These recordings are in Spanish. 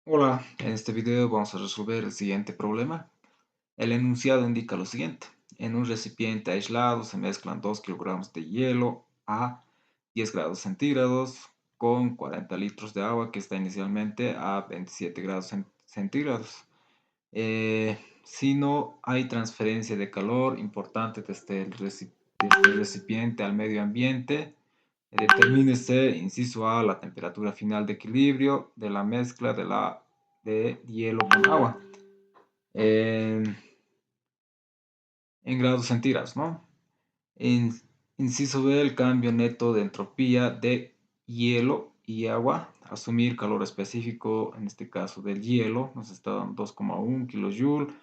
Hola, en este video vamos a resolver el siguiente problema. El enunciado indica lo siguiente. En un recipiente aislado se mezclan 2 kilogramos de hielo a 10 grados centígrados con 40 litros de agua que está inicialmente a 27 grados centígrados. Si no hay transferencia de calor importante desde el recipiente al medio ambiente, determínese, inciso A, la temperatura final de equilibrio de la mezcla de hielo con agua en, en grados centígrados, ¿no? In- Inciso B, el cambio neto de entropía de hielo y agua. Asumir calor específico, en este caso del hielo, nos está dando 2,1 kilojoule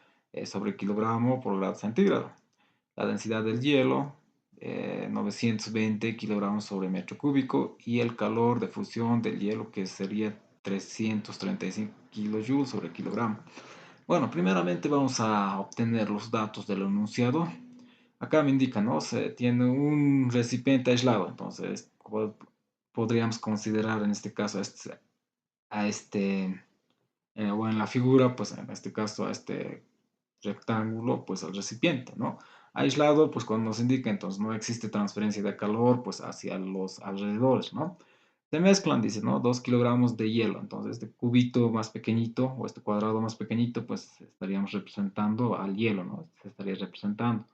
sobre kilogramo por grado centígrado. La densidad del hielo, 920 kilogramos sobre metro cúbico, y el calor de fusión del hielo, que sería 335 kilojoules sobre kilogramo. Bueno, primeramente vamos a obtener los datos del enunciado. Acá me indica, ¿no? Se tiene un recipiente aislado, entonces podríamos considerar en este caso o en la figura, pues en este caso a este rectángulo, pues al recipiente, ¿no? Aislado, pues cuando nos indica, entonces no existe transferencia de calor, pues hacia los alrededores, ¿no? Se mezclan, dice, ¿no? 2 kilogramos de hielo, entonces este cubito más pequeñito o este cuadrado más pequeñito, pues estaríamos representando al hielo, ¿no? Se estaría representando.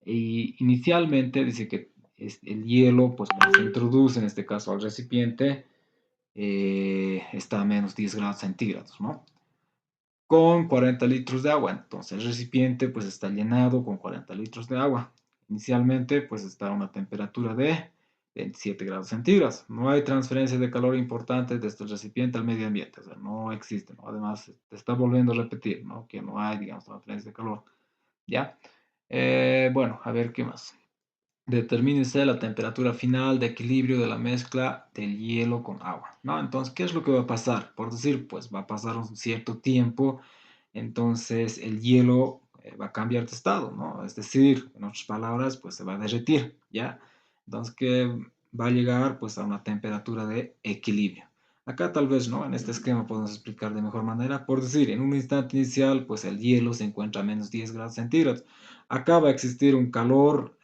Y inicialmente dice que el hielo, pues cuando se introduce en este caso al recipiente, está a menos 10 grados centígrados, ¿no? Con 40 litros de agua. Entonces el recipiente pues está llenado con 40 litros de agua. Inicialmente pues está a una temperatura de 27 grados centígrados. No hay transferencia de calor importante desde el recipiente al medio ambiente. O sea, no existe, ¿no? Además, te está volviendo a repetir, ¿no? Que no hay, digamos, transferencia de calor. ¿Ya? Bueno, a ver qué más. Determínese la temperatura final de equilibrio de la mezcla del hielo con agua, ¿no? Entonces, ¿qué es lo que va a pasar? Por decir, pues va a pasar un cierto tiempo, entonces el hielo va a cambiar de estado, ¿no? Es decir, en otras palabras, pues se va a derretir, ¿ya? Entonces, que va a llegar pues a una temperatura de equilibrio. Acá tal vez, ¿no? En este esquema podemos explicar de mejor manera. Por decir, en un instante inicial, pues el hielo se encuentra a menos 10 grados centígrados. Acá va a existir un calor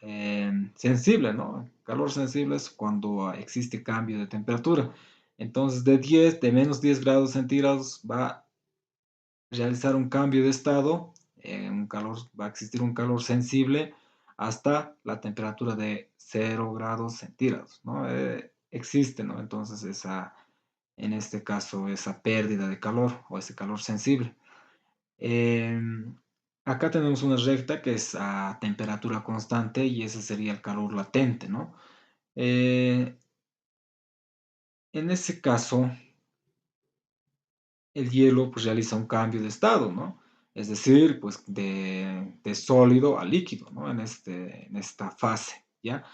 sensible, ¿no? Calor sensible es cuando existe cambio de temperatura. Entonces, de menos 10 grados centígrados va a realizar un cambio de estado, va a existir un calor sensible hasta la temperatura de 0 grados centígrados, ¿no? Existe, ¿no? Entonces, en este caso, esa pérdida de calor o ese calor sensible. Acá tenemos una recta que es a temperatura constante y ese sería el calor latente, ¿no? Eh, en ese caso, el hielo pues realiza un cambio de estado, ¿no? Es decir, pues de sólido a líquido, ¿no? En esta fase, ¿ya?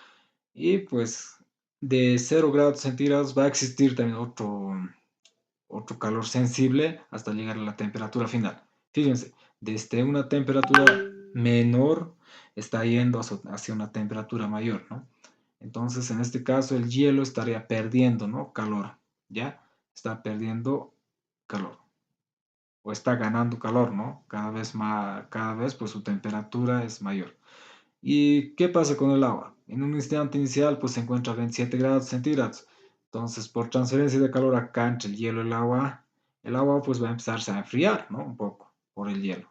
Y pues de 0 grados centígrados va a existir también otro calor sensible hasta llegar a la temperatura final. Fíjense, desde una temperatura menor está yendo hacia una temperatura mayor, ¿no? Entonces, en este caso, el hielo estaría perdiendo, ¿no? Calor, ¿ya? Está perdiendo calor o está ganando calor, ¿no? Cada vez pues su temperatura es mayor. ¿Y qué pasa con el agua? En un instante inicial pues se encuentra a 27 grados centígrados. Entonces, por transferencia de calor acá entre el hielo y el agua pues va a empezarse a enfriar, ¿no? Un poco por el hielo.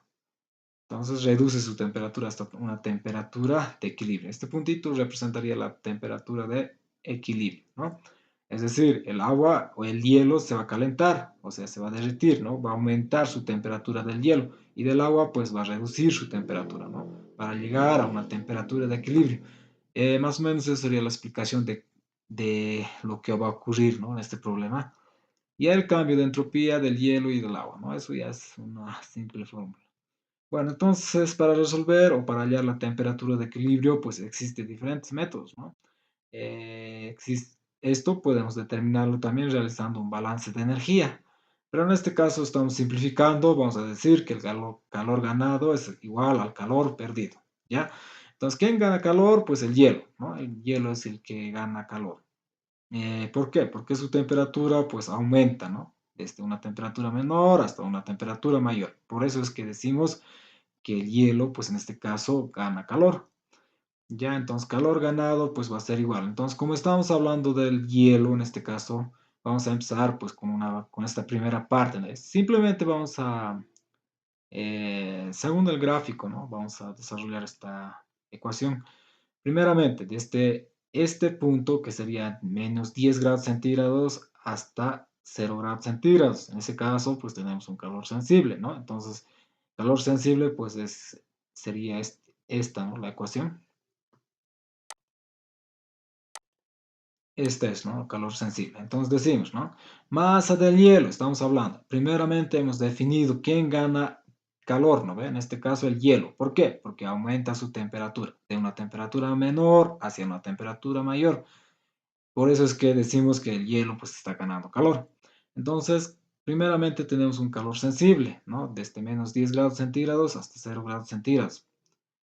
Entonces reduce su temperatura hasta una temperatura de equilibrio. Este puntito representaría la temperatura de equilibrio, ¿no? Es decir, el agua o el hielo se va a calentar, o sea, se va a derretir, ¿no? Va a aumentar su temperatura del hielo y del agua pues va a reducir su temperatura, ¿no? Para llegar a una temperatura de equilibrio. Más o menos esa sería la explicación de lo que va a ocurrir, ¿no? En este problema. Y el cambio de entropía del hielo y del agua, ¿no? Eso ya es una simple fórmula. Bueno, entonces para resolver o para hallar la temperatura de equilibrio, pues existen diferentes métodos, ¿no? Esto podemos determinarlo también realizando un balance de energía, pero en este caso estamos simplificando, vamos a decir que el calor ganado es igual al calor perdido, ¿ya? Entonces, ¿quién gana calor? Pues el hielo, ¿no? El hielo es el que gana calor. ¿Por qué? Porque su temperatura pues aumenta, ¿no? desde una temperatura menor hasta una temperatura mayor. Por eso es que decimos que el hielo, pues en este caso, gana calor. Ya, entonces calor ganado, pues va a ser igual. Entonces, como estamos hablando del hielo, en este caso, vamos a empezar pues con esta primera parte, ¿no? Simplemente vamos a, según el gráfico, ¿no? Vamos a desarrollar esta ecuación. Primeramente, desde este punto, que sería menos 10 grados centígrados hasta 0 grados centígrados. En ese caso, pues tenemos un calor sensible, ¿no? Entonces, calor sensible, pues sería esta, ¿no? La ecuación. Este es, ¿no? Calor sensible. Entonces decimos, ¿no? Masa del hielo, estamos hablando. Primeramente hemos definido quién gana calor, ¿no ve? En este caso el hielo. ¿Por qué? Porque aumenta su temperatura, de una temperatura menor hacia una temperatura mayor. Por eso es que decimos que el hielo pues está ganando calor. Entonces, primeramente tenemos un calor sensible, ¿no? Desde menos 10 grados centígrados hasta 0 grados centígrados.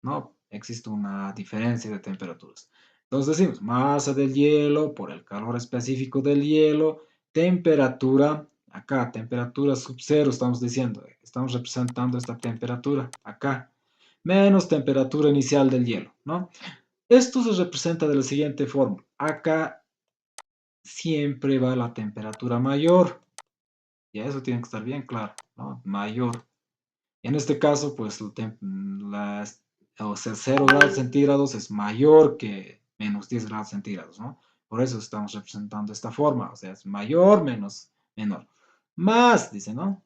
¿No? Existe una diferencia de temperaturas. Entonces decimos masa del hielo por el calor específico del hielo, temperatura, acá temperatura sub cero estamos diciendo, estamos representando esta temperatura acá, menos temperatura inicial del hielo, ¿no? Esto se representa de la siguiente forma, acá siempre va la temperatura mayor, y eso tiene que estar bien claro, ¿no? Mayor. En este caso, pues o sea, 0 grados centígrados es mayor que menos 10 grados centígrados, ¿no? Por eso estamos representando de esta forma, o sea, es mayor menos menor. Más, dice, ¿no?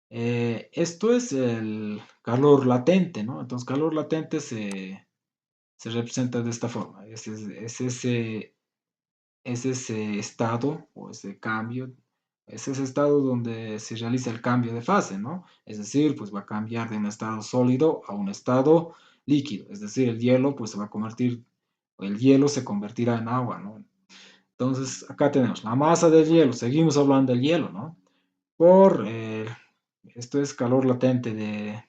Esto es el calor latente, ¿no? Entonces, calor latente se representa de esta forma. Es ese estado o ese cambio, es ese estado donde se realiza el cambio de fase, ¿no? Es decir, pues va a cambiar de un estado sólido a un estado líquido, es decir, el hielo pues se va a convertir, el hielo se convertirá en agua, ¿no? Entonces, acá tenemos la masa del hielo, seguimos hablando del hielo, ¿no? Esto es calor latente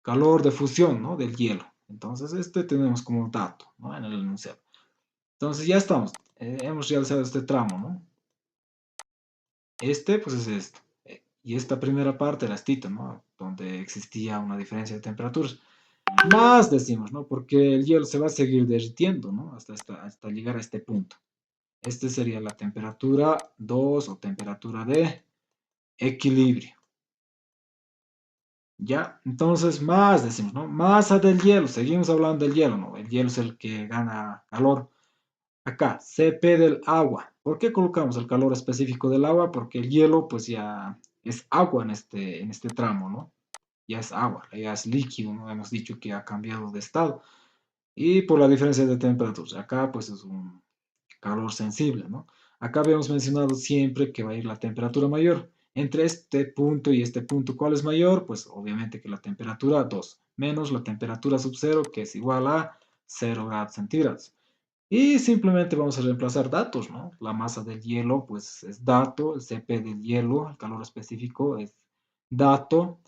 calor de fusión, ¿no? Del hielo. Entonces, este tenemos como dato, ¿no? En el enunciado. Entonces, ya estamos, hemos realizado este tramo, ¿no? Este, pues es esto. Y esta primera parte era estito, ¿no? Donde existía una diferencia de temperaturas. Más decimos, ¿no? Porque el hielo se va a seguir derritiendo, ¿no? Hasta llegar a este punto. Este sería la temperatura 2 o temperatura de equilibrio. ¿Ya? Entonces, más decimos, ¿no? Masa del hielo. Seguimos hablando del hielo, ¿no? El hielo es el que gana calor. Acá, CP del agua. ¿Por qué colocamos el calor específico del agua? Porque el hielo, pues ya es agua en este tramo, ¿no? Ya es agua, ya es líquido, ¿no? Hemos dicho que ha cambiado de estado. Y por la diferencia de temperaturas, acá pues es un calor sensible, ¿no? Acá habíamos mencionado siempre que va a ir la temperatura mayor. Entre este punto y este punto, ¿cuál es mayor? Pues obviamente que la temperatura 2 menos la temperatura sub cero, que es igual a 0 grados centígrados. Y simplemente vamos a reemplazar datos, ¿no? La masa del hielo, pues es dato, el CP del hielo, el calor específico es dato.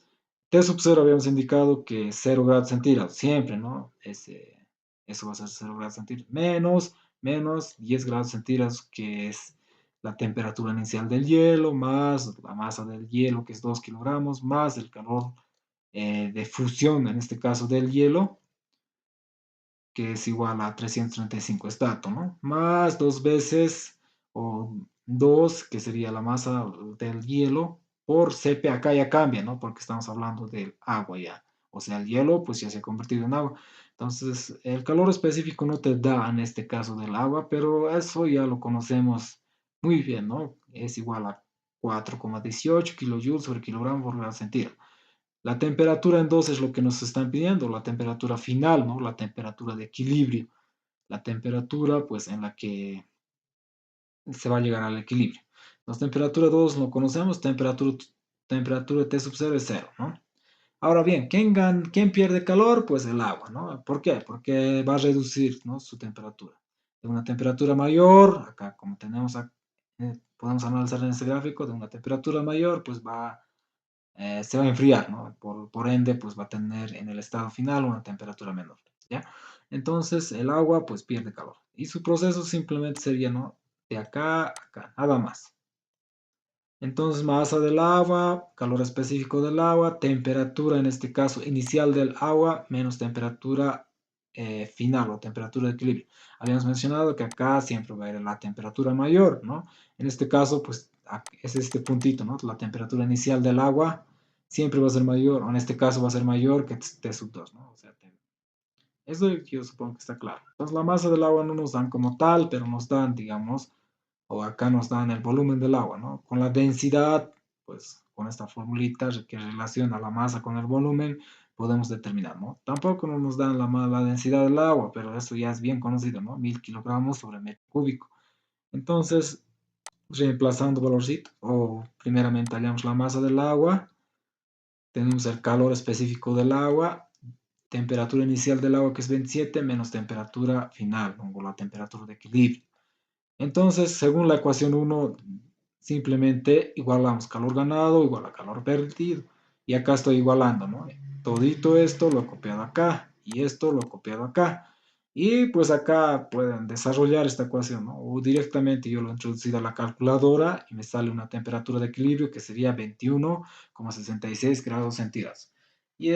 T sub 0 habíamos indicado que 0 grados centígrados, siempre, ¿no? Eso va a ser 0 grados centígrados. Menos 10 grados centígrados, que es la temperatura inicial del hielo, más la masa del hielo, que es 2 kilogramos, más el calor de fusión, en este caso del hielo, que es igual a 335 estato, ¿no? Más dos veces, o 2 que sería la masa del hielo, por Cp, acá ya cambia, ¿no? Porque estamos hablando del agua ya. O sea, el hielo pues ya se ha convertido en agua. Entonces, el calor específico no te da en este caso del agua, pero eso ya lo conocemos muy bien, ¿no? Es igual a 4,18 kilojoules sobre kilogramo por grado centígrado. La temperatura entonces es lo que nos están pidiendo, la temperatura final, ¿no? La temperatura de equilibrio, la temperatura pues en la que se va a llegar al equilibrio. La temperatura 2 no conocemos, temperatura T sub 0 es cero, ¿no? Ahora bien, ¿quién pierde calor? Pues el agua, ¿no? ¿Por qué? Porque va a reducir, ¿no? Su temperatura. De una temperatura mayor, acá como podemos analizar en este gráfico, de una temperatura mayor, pues se va a enfriar, ¿no? Por ende, pues va a tener en el estado final una temperatura menor, ¿ya? Entonces, el agua, pues pierde calor. Y su proceso simplemente sería, ¿no? De acá a acá, nada más. Entonces, masa del agua, calor específico del agua, temperatura en este caso inicial del agua, menos temperatura final o temperatura de equilibrio. Habíamos mencionado que acá siempre va a ir la temperatura mayor, ¿no? En este caso, pues es este puntito, ¿no? La temperatura inicial del agua siempre va a ser mayor, o en este caso va a ser mayor que T sub 2, ¿no? O sea, eso yo supongo que está claro. Entonces, la masa del agua no nos dan como tal, pero nos dan, digamos, o acá nos dan el volumen del agua, ¿no? Con la densidad, pues con esta formulita que relaciona la masa con el volumen, podemos determinar, ¿no? Tampoco no nos dan la densidad del agua, pero eso ya es bien conocido, ¿no? 1000 kilogramos sobre metro cúbico. Entonces, reemplazando valorcitos, o primeramente hallamos la masa del agua, tenemos el calor específico del agua, temperatura inicial del agua que es 27 menos temperatura final, o la temperatura de equilibrio. Entonces, según la ecuación 1, simplemente igualamos calor ganado igual a calor perdido. Y acá estoy igualando, ¿no? Todito esto lo he copiado acá y esto lo he copiado acá. Y pues acá pueden desarrollar esta ecuación, ¿no? O directamente yo lo he introducido a la calculadora y me sale una temperatura de equilibrio que sería 21,66 grados centígrados. Y,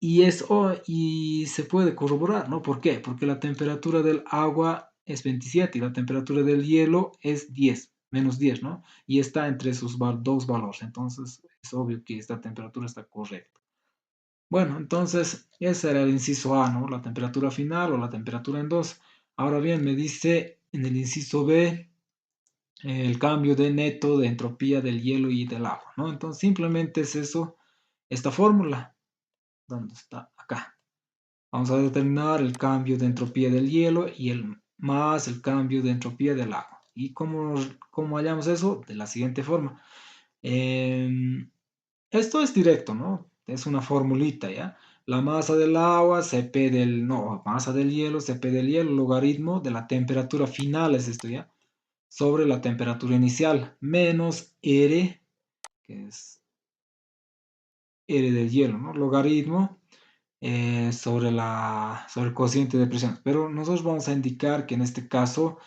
y se puede corroborar, ¿no? ¿Por qué? Porque la temperatura del agua es 27 y la temperatura del hielo es 10, menos 10, ¿no? Y está entre esos dos valores. Entonces, es obvio que esta temperatura está correcta. Bueno, entonces, ese era el inciso A, ¿no? La temperatura final o la temperatura en 2. Ahora bien, me dice en el inciso B el cambio de neto de entropía del hielo y del agua, ¿no? Entonces, simplemente es eso, esta fórmula. ¿Dónde está? Acá. Vamos a determinar el cambio de entropía del hielo y más el cambio de entropía del agua. ¿Y cómo hallamos eso? De la siguiente forma. Em, Esto es directo, ¿no? Es una formulita, ¿ya? La masa del agua, Cp del, no, masa del hielo, Cp del hielo, logaritmo de la temperatura final, es esto, ¿ya? Sobre la temperatura inicial, menos R, que es R del hielo, ¿no? Logaritmo sobre el cociente de presión. Pero nosotros vamos a indicar que en este caso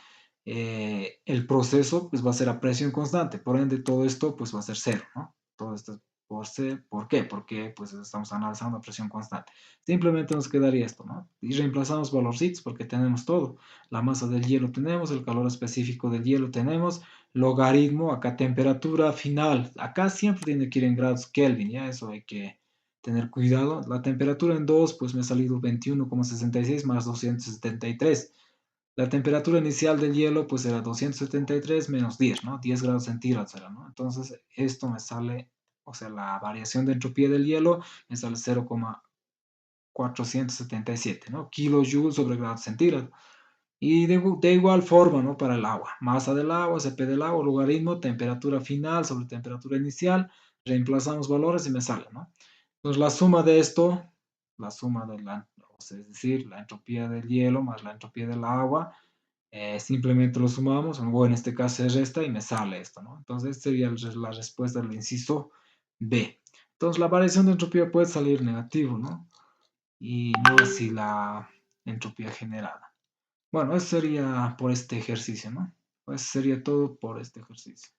el proceso pues, va a ser a presión constante. Por ende, todo esto pues, va a ser cero, ¿no? Todo esto ¿por qué? Porque pues, estamos analizando a presión constante. Simplemente nos quedaría esto, ¿no? Y reemplazamos valorcitos porque tenemos todo. La masa del hielo tenemos, el calor específico del hielo tenemos, logaritmo, acá temperatura final. Acá siempre tiene que ir en grados Kelvin, ¿ya? Eso hay que tener cuidado. La temperatura en 2, pues me ha salido 21,66 más 273. La temperatura inicial del hielo, pues era 273 menos 10, ¿no? 10 grados centígrados era, ¿no? Entonces, esto me sale, o sea, la variación de entropía del hielo me sale 0,477, ¿no? Kilojoules sobre grados centígrados. Y de igual forma, ¿no? Para el agua. Masa del agua, Cp del agua, logaritmo, temperatura final sobre temperatura inicial. Reemplazamos valores y me sale, ¿no? Entonces la suma de esto, la suma de o sea, es decir, la entropía del hielo más la entropía del agua, simplemente lo sumamos, o en este caso se resta y me sale esto, ¿no? Entonces sería la respuesta del inciso B. Entonces la variación de entropía puede salir negativo, ¿no? Y no así la entropía generada. Bueno, eso sería por este ejercicio, ¿no? Eso sería todo por este ejercicio.